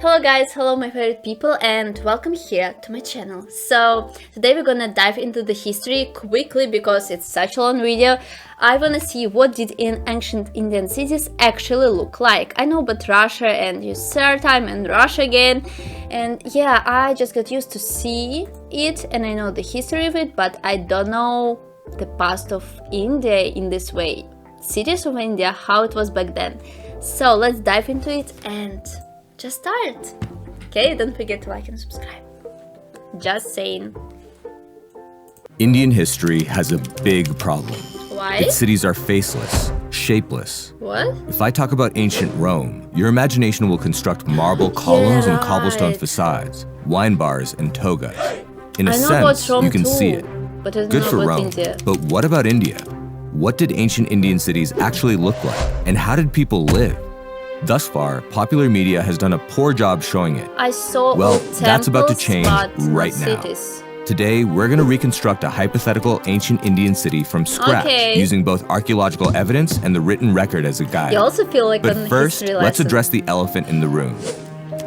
Hello guys, hello my favorite people, and welcome here to my channel. So today we're gonna dive into the history quickly because it's such a long video. I wanna see what did in ancient Indian cities actually look like. I know about Russia and USSR time and Russia again, and yeah, I just got used to see it and I know the history of it, but I don't know the past of India in this way. Cities of India, how it was back then. So let's dive into it and just start. Okay, don't forget to like and subscribe. Just saying. Indian history has a big problem. Why? Its cities are faceless, shapeless. What? If I talk about ancient Rome, your imagination will construct marble columns and cobblestone right. facades, wine bars and togas. In a I know about sense, Rome you can too, see it. but I don't Good know for about Rome. India. But what about India? What did ancient Indian cities actually look like? And how did people live? Thus far, popular media has done a poor job showing it. I saw Well, old that's about to temples, change but not right now. cities. Today, we're going to reconstruct a hypothetical ancient Indian city from scratch, Okay. using both archaeological evidence and the written record as a guide. You also feel like But an first, history let's lesson. address the elephant in the room.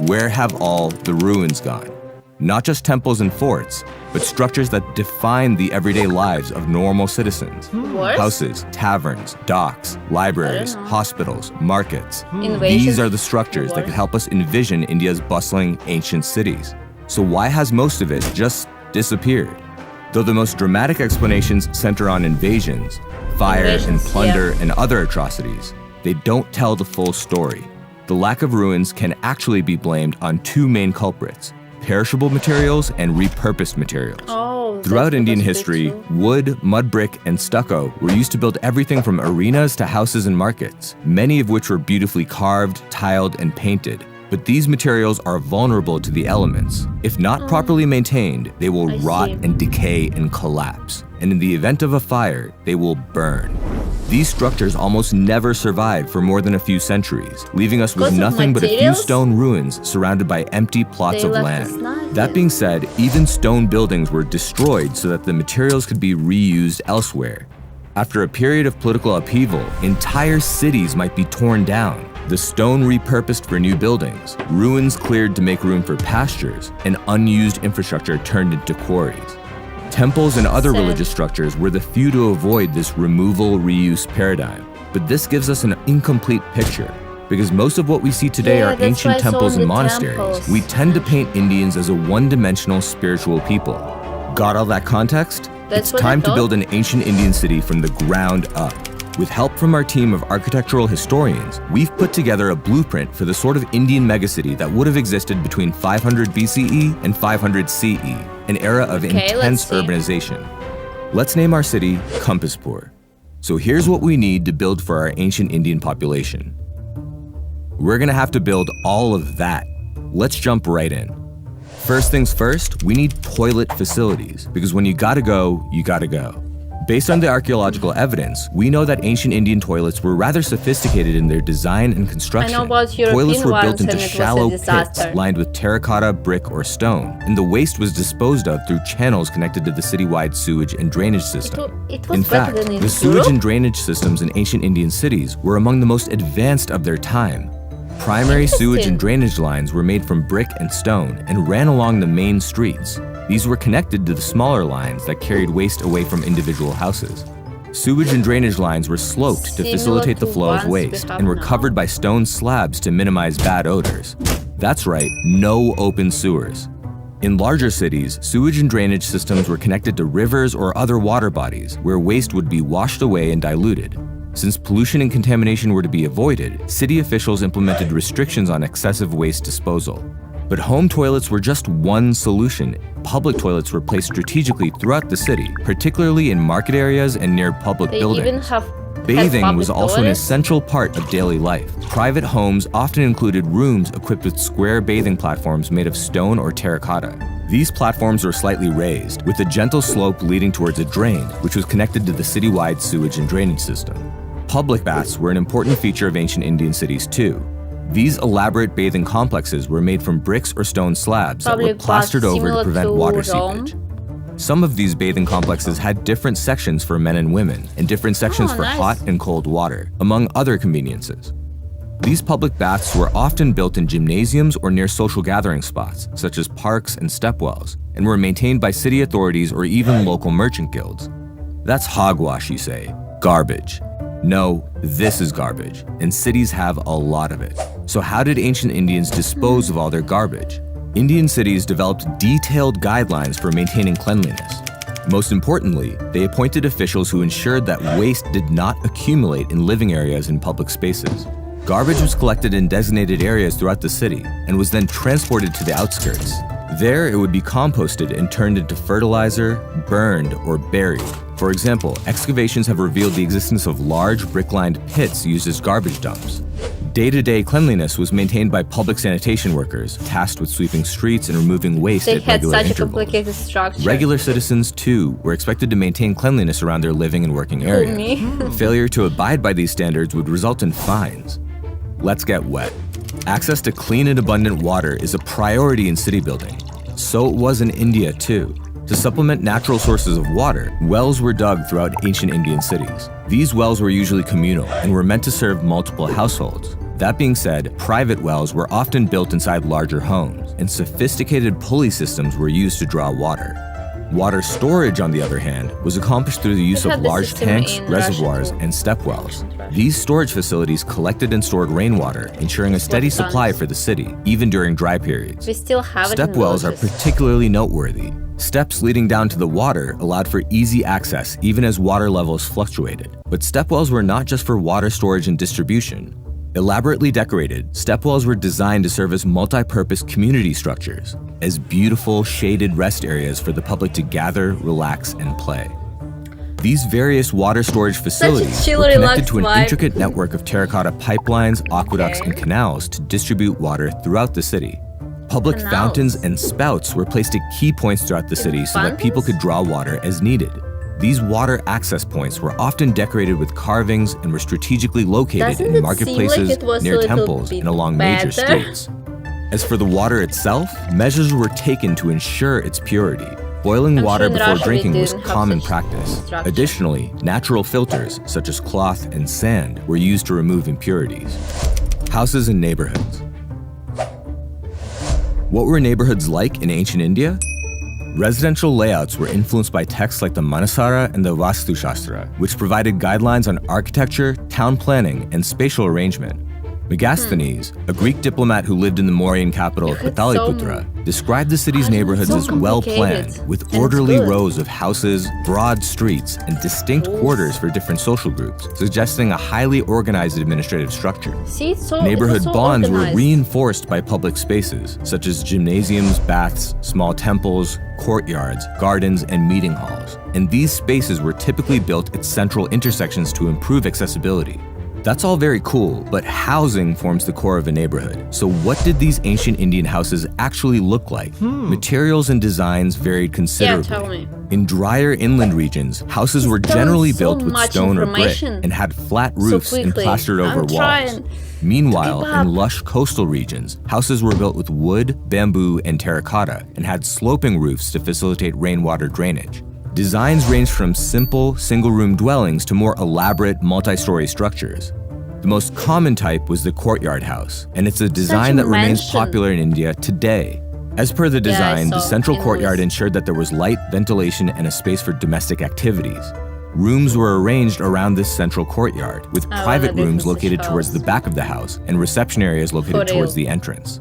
Where have all the ruins gone? Not just temples and forts, but structures that define the everyday lives of normal citizens. What? Houses, taverns, docks, libraries, hospitals, markets. Invasions? These are the structures that could help us envision India's bustling ancient cities. So why has most of it just disappeared? Though the most dramatic explanations center on invasions, fire and Invasions, plunder and other atrocities, they don't tell the full story. The lack of ruins can actually be blamed on two main culprits: perishable materials and repurposed materials. Oh, Throughout that's Indian because history, too. wood, mud brick, and stucco were used to build everything from arenas to houses and markets, many of which were beautifully carved, tiled, and painted. But these materials are vulnerable to the elements. If not properly maintained, they will I rot see. and decay and collapse. And in the event of a fire, they will burn. These structures almost never survive for more than a few centuries, leaving us with Because of nothing but a few materials? stone ruins surrounded by empty plots They of left land. us nothing. That being said, even stone buildings were destroyed so that the materials could be reused elsewhere. After a period of political upheaval, entire cities might be torn down, the stone repurposed for new buildings, ruins cleared to make room for pastures, and unused infrastructure turned into quarries. Temples and other Sad. religious structures were the few to avoid this removal-reuse paradigm. But this gives us an incomplete picture, because most of what we see today Yeah, are that's why ancient it's temples and only monasteries. temples. We tend to paint Indians as a one-dimensional spiritual people. Got all that context? That's It's what I time to thought. build an ancient Indian city from the ground up. With help from our team of architectural historians, we've put together a blueprint for the sort of Indian megacity that would have existed between 500 BCE and 500 CE, an era of Okay, intense let's see. urbanization. Let's name our city Compaspur. So here's what we need to build for our ancient Indian population. We're gonna have to build all of that. Let's jump right in. First things first, we need toilet facilities, because when you gotta go, you gotta go. Based on the archaeological evidence, we know that ancient Indian toilets were rather sophisticated in their design and construction. I know about European Toilets were built ones into and it was a shallow pits disaster. lined with terracotta, brick, or stone, and the waste was disposed of through channels connected to the citywide sewage and drainage system. It was In better fact, than in the sewage Europe. and drainage systems in ancient Indian cities were among the most advanced of their time. Primary sewage Interesting. and drainage lines were made from brick and stone and ran along the main streets. These were connected to the smaller lines that carried waste away from individual houses. Sewage and drainage lines were sloped to Similar facilitate the to flow of ones we waste have and were now. covered by stone slabs to minimize bad odors. That's right, no open sewers. In larger cities, sewage and drainage systems were connected to rivers or other water bodies where waste would be washed away and diluted. Since pollution and contamination were to be avoided, city officials implemented restrictions on excessive waste disposal. But home toilets were just one solution. Public toilets were placed strategically throughout the city, particularly in market areas and near public They buildings. even have Bathing public was also an toilets? essential part of daily life. Private homes often included rooms equipped with square bathing platforms made of stone or terracotta. These platforms were slightly raised, with a gentle slope leading towards a drain, which was connected to the citywide sewage and drainage system. Public baths were an important feature of ancient Indian cities too. These elaborate bathing complexes were made from bricks or stone slabs that were Public baths plastered over to similar prevent to water Rome? seepage. Some of these bathing complexes had different sections for men and women, and different sections Oh, for nice. hot and cold water, among other conveniences. These public baths were often built in gymnasiums or near social gathering spots, such as parks and stepwells, and were maintained by city authorities or even local merchant guilds. That's hogwash, you say. Garbage. No, this is garbage, and cities have a lot of it. So how did ancient Indians dispose of all their garbage? Indian cities developed detailed guidelines for maintaining cleanliness. Most importantly, they appointed officials who ensured that waste did not accumulate in living areas and public spaces. Garbage was collected in designated areas throughout the city and was then transported to the outskirts. There, it would be composted and turned into fertilizer, burned, or buried. For example, excavations have revealed the existence of large brick-lined pits used as garbage dumps. Day-to-day cleanliness was maintained by public sanitation workers, tasked with sweeping streets and removing waste They at had regular such a intervals. complicated structure. Regular citizens, too, were expected to maintain cleanliness around their living and working areas. Me. Failure to abide by these standards would result in fines. Let's get wet. Access to clean and abundant water is a priority in city building. So it was in India, too. To supplement natural sources of water, wells were dug throughout ancient Indian cities. These wells were usually communal and were meant to serve multiple households. That being said, private wells were often built inside larger homes, and sophisticated pulley systems were used to draw water. Water storage, on the other hand, was accomplished through the use They of had the large system tanks, in reservoirs, Russia too. and stepwells. Russia. These storage facilities collected and stored rainwater, ensuring a steady Water supply tanks. for the city, even during dry periods. We still have it in Stepwells are villages. particularly noteworthy. Steps leading down to the water allowed for easy access even as water levels fluctuated. But stepwells were not just for water storage and distribution. Elaborately decorated, stepwells were designed to serve as multi-purpose community structures, as beautiful, shaded rest areas for the public to gather, relax, and play. These various water storage facilities chill, were connected relaxed to an vibe. intricate network of terracotta pipelines, aqueducts, Okay. and canals to distribute water throughout the city. Public Canals. fountains and spouts were placed at key points throughout the city so that people could draw water as needed. These water access points were often decorated with carvings and were strategically located Doesn't in it marketplaces, seem like it was a near little temples, bit and along major better? streets. As for the water itself, measures were taken to ensure its purity. Boiling I'm water sure in before Russia we drinking was didn't have common such practice. structure. Additionally, natural filters, such as cloth and sand, were used to remove impurities. Houses and neighborhoods. What were neighborhoods like in ancient India? Residential layouts were influenced by texts like the Manasara and the Vastu Shastra, which provided guidelines on architecture, town planning, and spatial arrangement. Megasthenes, a Greek diplomat who lived in the Mauryan capital of It's Pataliputra, described the city's neighborhoods so as well-planned, complicated. with And it's orderly good. rows of houses, broad streets, and distinct quarters for different social groups, suggesting a highly organized administrative structure. See, it's so, Neighborhood it was so bonds organized. were reinforced by public spaces, such as gymnasiums, baths, small temples, courtyards, gardens, and meeting halls. And these spaces were typically built at central intersections to improve accessibility. That's all very cool, but housing forms the core of a neighborhood. So what did these ancient Indian houses actually look like? Materials and designs varied considerably. tell me. In drier inland regions, houses were telling generally so built with much stone or brick information and had flat roofs and quickly. plastered over I'm walls. trying. Meanwhile, Keep up. in lush coastal regions, houses were built with wood, bamboo, and terracotta and had sloping roofs to facilitate rainwater drainage. Designs ranged from simple, single-room dwellings to more elaborate, multi-story structures. The most common type was the courtyard house, and it's a design that remains mansion. popular in India today. As per the I design, the saw central in courtyard movies. ensured that there was light, ventilation, and a space for domestic activities. Rooms were arranged around this central courtyard, with private like rooms this located house. towards the back of the house and reception areas located For towards real. the entrance.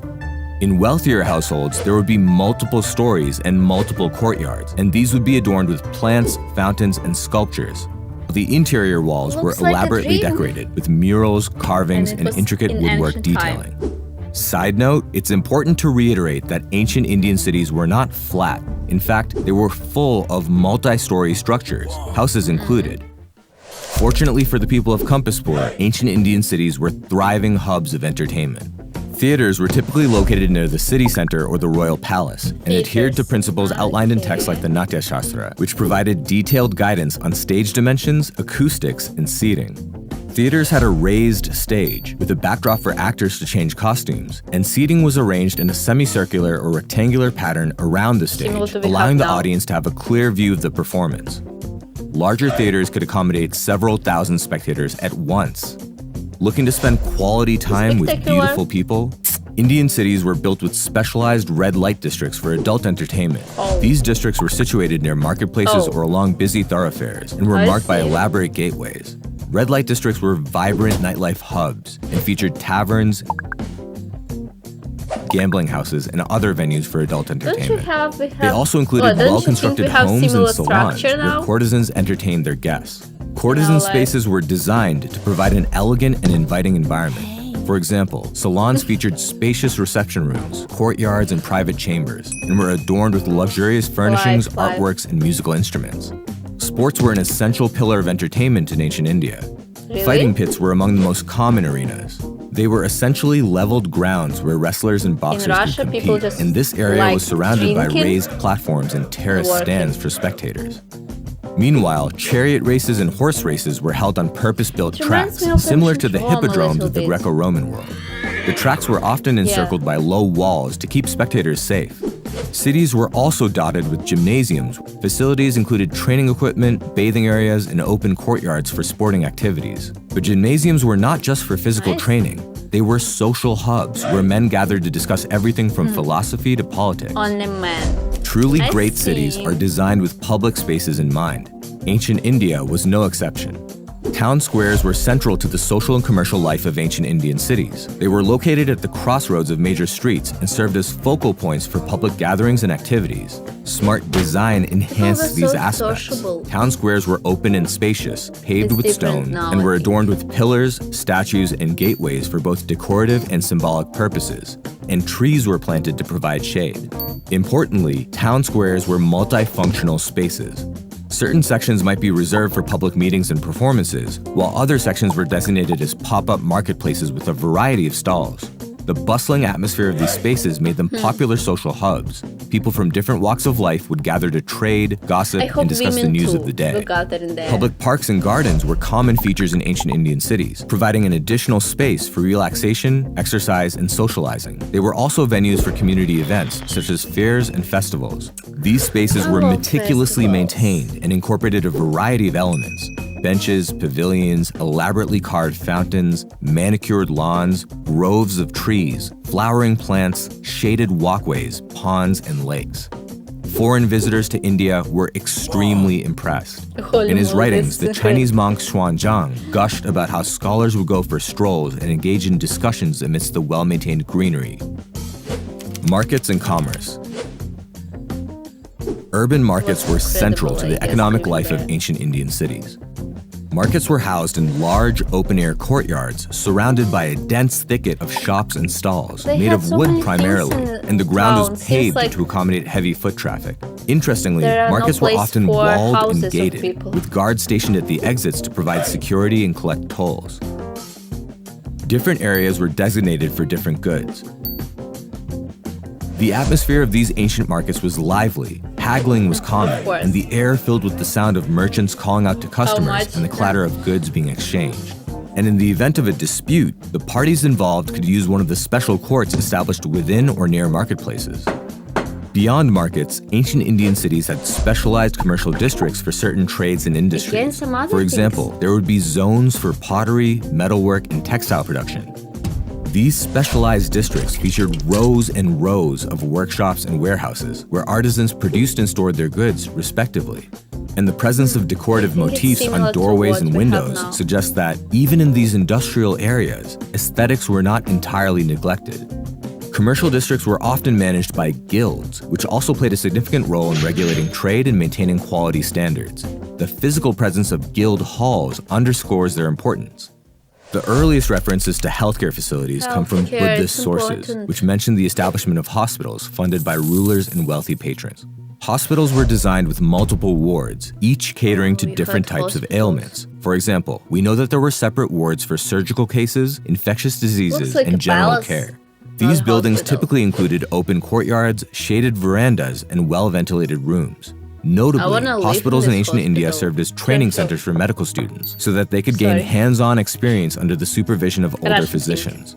In wealthier households, there would be multiple stories and multiple courtyards, and these would be adorned with plants, fountains, and sculptures. The interior walls were Looks like a elaborately dream. decorated with murals, carvings, And it and was intricate in woodwork ancient time. detailing. Side note, it's important to reiterate that ancient Indian cities were not flat. In fact, they were full of multi-story structures, houses included. Fortunately for the people of Compaspur, ancient Indian cities were thriving hubs of entertainment. Theaters were typically located near the city center or the royal palace and adhered to Theaters. principles outlined in texts like the Natya Shastra, which provided detailed guidance on stage dimensions, acoustics, and seating. Theaters had a raised stage with a backdrop for actors to change costumes, and seating was arranged in a semicircular or rectangular pattern around the Similar stage, to the allowing the Hot Dog. audience to have a clear view of the performance. Larger theaters could accommodate several thousand spectators at once. Looking to spend quality time with Spectacular. beautiful people? Indian cities were built with specialized red light districts for adult entertainment. Oh. These districts were situated near marketplaces or along busy thoroughfares and were I marked by see. elaborate gateways. Red light districts were vibrant nightlife hubs and featured taverns, gambling houses, and other venues for adult Don't you entertainment. have? We They have also oh, included don't you well-constructed think we have homes and similar salons structure where now? courtesans entertained their guests. Courtesan like- spaces were designed to provide an elegant and inviting environment. For example, salons featured spacious reception rooms, courtyards, and private chambers, and were adorned with luxurious furnishings, Right. artworks, and musical instruments. Sports were an essential pillar of entertainment in ancient India. Really? Fighting pits were among the most common arenas. They were essentially leveled grounds where wrestlers and boxers Russia, could people compete, just and this area like was surrounded by drinking raised platforms and terrace working. stands for spectators. Meanwhile, chariot races and horse races were held on purpose-built It reminds tracks, me of similar to the ancient Rome a hippodromes little of the bit. Greco-Roman world. The tracks were often encircled by low walls to keep spectators safe. Cities were also dotted with gymnasiums. Facilities included training equipment, bathing areas, and open courtyards for sporting activities. But gymnasiums were not just for physical Nice. training. They were social hubs where men gathered to discuss everything from philosophy to politics. On the man. Truly I great cities see. are designed with public spaces in mind. Ancient India was no exception. Town squares were central to the social and commercial life of ancient Indian cities. They were located at the crossroads of major streets and served as focal points for public gatherings and activities. Smart design enhanced that's these so aspects. sociable. Town squares were open and spacious, paved It's with different stone, now, and I were think. adorned with pillars, statues, and gateways for both decorative and symbolic purposes. And trees were planted to provide shade. Importantly, town squares were multifunctional spaces. Certain sections might be reserved for public meetings and performances, while other sections were designated as pop-up marketplaces with a variety of stalls. The bustling atmosphere of these spaces made them popular social hubs. People from different walks of life would gather to trade, gossip, I and hope discuss the women news too of the day. will gather in there. Public parks and gardens were common features in ancient Indian cities, providing an additional space for relaxation, exercise, and socializing. They were also venues for community events, such as fairs and festivals. These spaces were Oh, meticulously festivals. maintained and incorporated a variety of elements. Benches, pavilions, elaborately carved fountains, manicured lawns, groves of trees, flowering plants, shaded walkways, ponds, and lakes. Foreign visitors to India were extremely impressed. In his writings, the Chinese monk Xuanzang gushed about how scholars would go for strolls and engage in discussions amidst the well-maintained greenery. Markets and commerce. Urban markets were central to incredible, I the guess, economic living life of there. ancient Indian cities. Markets were housed in large, open-air courtyards surrounded by a dense thicket of shops and stalls, They made had of so wood many primarily, things in and the ground town. was Seems paved like to accommodate heavy foot traffic. Interestingly, there are no markets were place often for walled houses and of gated, people. with guards stationed at the exits to provide security and collect tolls. Different areas were designated for different goods. The atmosphere of these ancient markets was lively, haggling was common, course. and the air filled with the sound of merchants calling out to customers much? and the clatter of goods being exchanged. And in the event of a dispute, the parties involved could use one of the special courts established within or near marketplaces. Beyond markets, ancient Indian cities had specialized commercial districts for certain trades and industries. some other For things. example, there would be zones for pottery, metalwork, and textile production. These specialized districts featured rows and rows of workshops and warehouses where artisans produced and stored their goods, respectively. And the presence of decorative I think it's motifs similar on to doorways what and we have windows now. suggests that even in these industrial areas, aesthetics were not entirely neglected. Commercial districts were often managed by guilds, which also played a significant role in regulating trade and maintaining quality standards. The physical presence of guild halls underscores their importance. The earliest references to healthcare facilities come from Healthcare, Buddhist it's sources, important. which mention the establishment of hospitals funded by rulers and wealthy patrons. Hospitals were designed with multiple wards, each catering to We different had types of hospitals. ailments. For example, we know that there were separate wards for surgical cases, infectious diseases, like and a general palace, care. not These a buildings hospital. typically included open courtyards, shaded verandas, and well-ventilated rooms. Notably, wanna live hospitals in in this ancient India hospital. served as training Central. centers for medical students so that they could gain Sorry. hands-on experience under the supervision of older Russian physicians.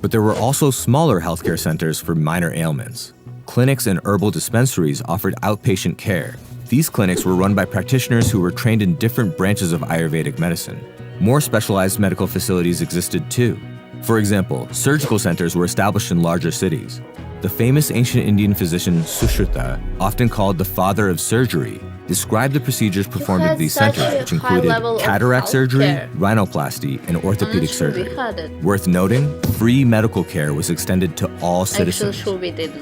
But there were also smaller healthcare centers for minor ailments. Clinics and herbal dispensaries offered outpatient care. These clinics were run by practitioners who were trained in different branches of Ayurvedic medicine. more specialized medical facilities existed too. For example, surgical centers were established in larger cities. The famous ancient Indian physician Sushruta, often called the father of surgery, described the procedures performed at these centers, which included cataract surgery, rhinoplasty, and orthopedic surgery. Worth noting, free medical care was extended to all citizens.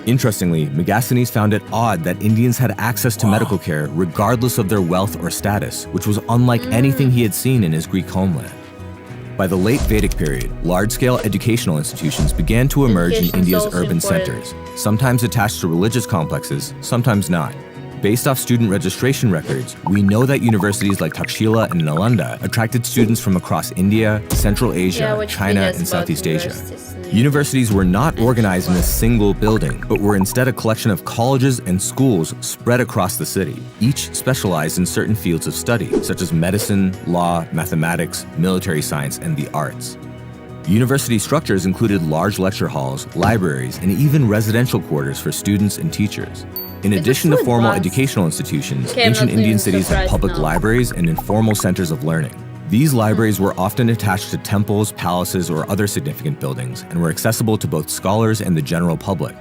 Interestingly, Megasthenes found it odd that Indians had access to medical care regardless of their wealth or status, which was unlike anything he had seen in his Greek homeland. By the late Vedic period, large-scale educational institutions began to emerge in India's urban centers, sometimes attached to religious complexes, sometimes not. Based off student registration records, we know that universities like Takshila and Nalanda attracted students from across India, Central Asia, China, and Southeast Asia. Universities were not organized in a single building, but were instead a collection of colleges and schools spread across the city, each specialized in certain fields of study, such as medicine, law, mathematics, military science, and the arts. University structures included large lecture halls, libraries, and even residential quarters for students and teachers. In addition to formal educational institutions, ancient Indian cities had public libraries and informal centers of learning. These libraries were often attached to temples, palaces, or other significant buildings, and were accessible to both scholars and the general public.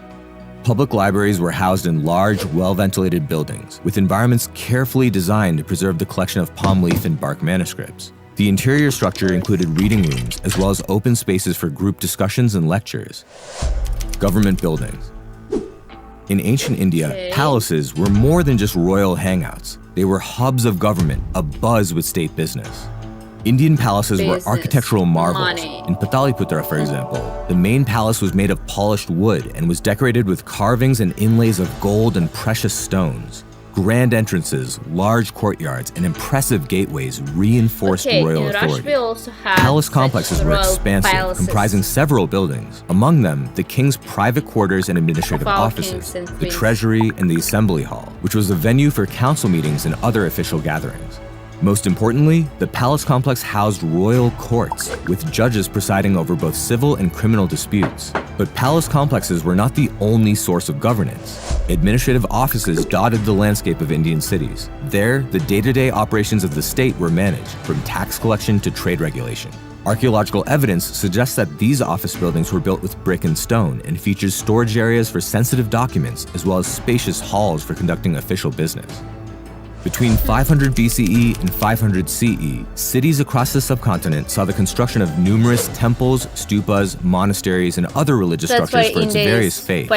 Public libraries were housed in large, well-ventilated buildings, with environments carefully designed to preserve the collection of palm leaf and bark manuscripts. The interior structure included reading rooms, as well as open spaces for group discussions and lectures. Government buildings. In ancient India, palaces were more than just royal hangouts. They were hubs of government, abuzz with state business. Indian palaces were architectural marvels. In Pataliputra, for example, the main palace was made of polished wood and was decorated with carvings and inlays of gold and precious stones. Grand entrances, large courtyards, and impressive gateways reinforced royal authority. Palace complexes were expansive, comprising several buildings. Among them, the king's private quarters and administrative offices, the treasury, and the assembly hall, which was a venue for council meetings and other official gatherings. Most importantly, the palace complex housed royal courts, with judges presiding over both civil and criminal disputes. But palace complexes were not the only source of governance. Administrative offices dotted the landscape of Indian cities. There, the day-to-day operations of the state were managed, from tax collection to trade regulation. Archaeological evidence suggests that these office buildings were built with brick and stone and features storage areas for sensitive documents, as well as spacious halls for conducting official business. Between 500 BCE and 500 CE, cities across the subcontinent saw the construction of numerous temples, stupas, monasteries, and other religious structures for its various faiths.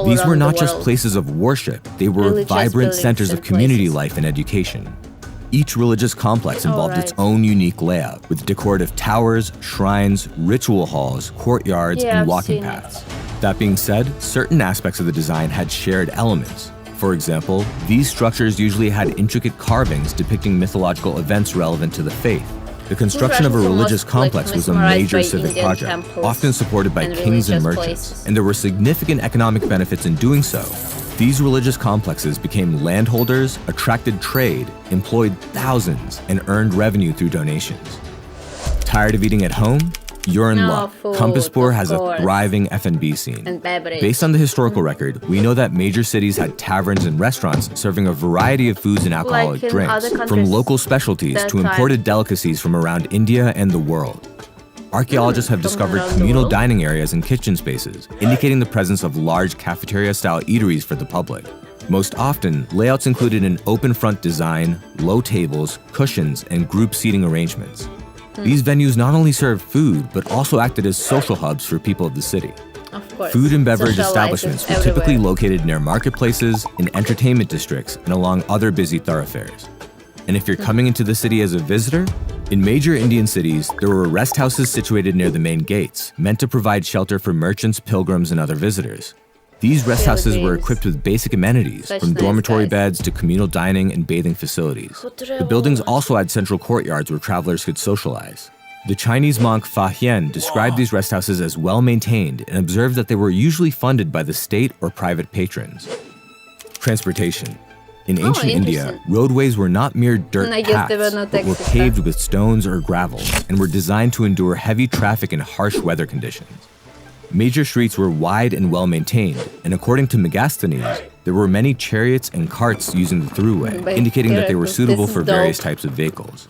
These were not just places of worship, they were vibrant centers of community life and education. Each religious complex involved its own unique layout, with decorative towers, shrines, ritual halls, courtyards, and walking paths. That being said, certain aspects of the design had shared elements. For example, these structures usually had intricate carvings depicting mythological events relevant to the faith. The construction of a religious complex was a major civic project, often supported by kings and merchants, and there were significant economic benefits in doing so. These religious complexes became landholders, attracted trade, employed thousands, and earned revenue through donations. Tired of eating at home? You're in luck. Khampaspur has a thriving F&B scene. Based on the historical record, we know that major cities had taverns and restaurants serving a variety of foods and alcoholic drinks, from local specialties to imported delicacies from around India and the world. Archaeologists have discovered communal dining areas and kitchen spaces, indicating the presence of large cafeteria-style eateries for the public. Most often, layouts included an open-front design, low tables, cushions, and group seating arrangements. These venues not only served food, but also acted as social hubs for people of the city. Food and beverage establishments were typically located near marketplaces, in entertainment districts, and along other busy thoroughfares. And if you're coming into the city as a visitor, in major Indian cities, there were rest houses situated near the main gates, meant to provide shelter for merchants, pilgrims, and other visitors. These rest houses were equipped with basic amenities, from dormitory beds to communal dining and bathing facilities. The buildings also had central courtyards where travelers could socialize. The Chinese monk Fa Hien described these rest houses as well-maintained and observed that they were usually funded by the state or private patrons. Transportation. In ancient India, roadways were not mere dirt paths, but were paved with stones or gravel and were designed to endure heavy traffic in harsh weather conditions. Major streets were wide and well-maintained, and according to Megasthenes, there were many chariots and carts using the throughway, indicating that they were suitable for various types of vehicles.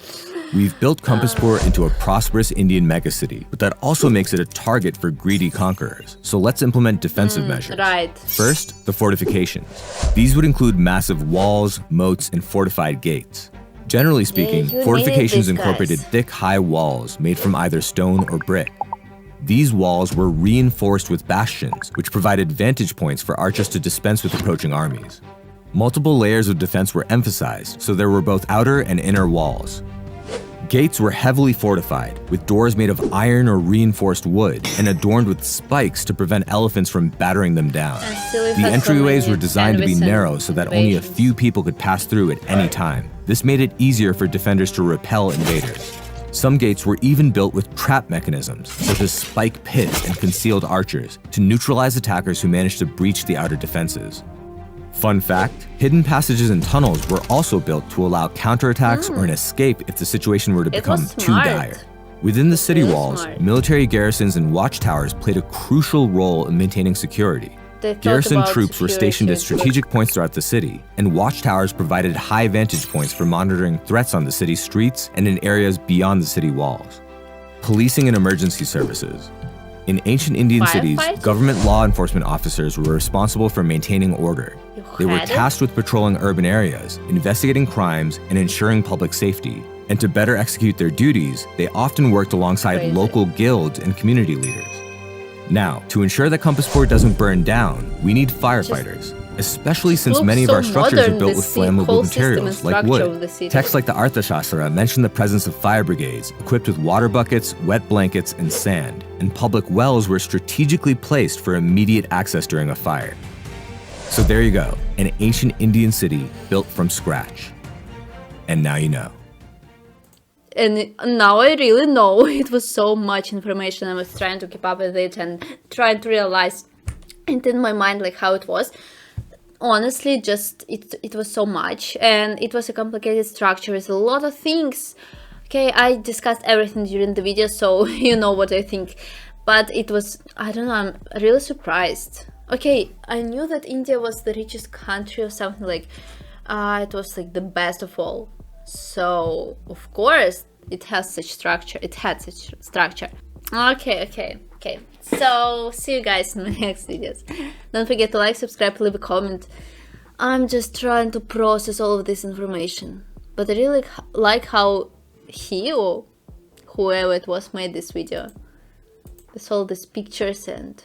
We've built Compasport into a prosperous Indian megacity, but that also makes it a target for greedy conquerors. So let's implement defensive measures. Right. First, the fortifications. These would include massive walls, moats, and fortified gates. Generally speaking, you fortifications needed this, incorporated guys. thick, high walls made from either stone or brick. These walls were reinforced with bastions, which provided vantage points for archers to dispense with approaching armies. Multiple layers of defense were emphasized, so there were both outer and inner walls. Gates were heavily fortified, with doors made of iron or reinforced wood and adorned with spikes to prevent elephants from battering them down. And still it The has so entryways many were designed to be canvas and narrow so that only a invasions. few people could pass through at any time. This made it easier for defenders to repel invaders. Some gates were even built with trap mechanisms, such as spike pits and concealed archers, to neutralize attackers who managed to breach the outer defenses. Fun fact, hidden passages and tunnels were also built to allow counterattacks or an escape if the situation were to It become was too smart. dire. Within the city Really walls, smart. military garrisons and watchtowers played a crucial role in maintaining security. They thought Garrison about troops were stationed at security, strategic points throughout the city, and watchtowers provided high vantage points for monitoring threats on the city's streets and in areas beyond the city walls. Policing and emergency services. In ancient Indian cities, Firefighting? government law enforcement officers were responsible for maintaining order. They were had it? tasked with patrolling urban areas, investigating crimes, and ensuring public safety. And to better execute their duties, they often worked alongside Crazy. local guilds and community leaders. Now, to ensure that Compasport doesn't burn down, we need firefighters, especially since looks many of so our structures modern, are built the with whole flammable system and materials like structure of the wood. city. Texts like the Arthashastra mention the presence of fire brigades equipped with water buckets, wet blankets, and sand, and public wells were strategically placed for immediate access during a fire. So there you go, an ancient Indian city built from scratch. And now you know. And now I really know. It was so much information. I was trying to keep up with it and trying to realize it in my mind like how it was. Honestly, just it was so much, and it was a complicated structure with a lot of things. Okay, I discussed everything during the video, so you know what I think. But it was, I don't know, I'm really surprised. Okay, I knew that India was the richest country or something like, it was like the best of all. So, of course, it has such structure. It had such structure. Okay. So, see you guys in my next videos. Don't forget to like, subscribe, leave a comment. I'm just trying to process all of this information. But I really like how he or whoever it was made this video. With all these pictures, and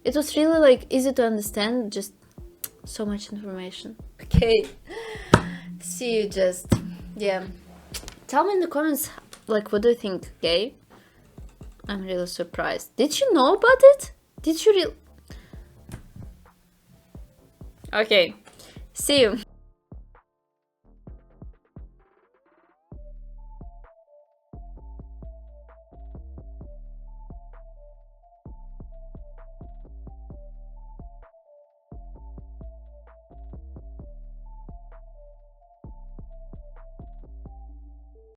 it was really like easy to understand, just so much information. Okay. See you just, yeah. Tell me in the comments, like, what do you think, okay? I'm really surprised. Did you know about it? Did you really? Okay. See you.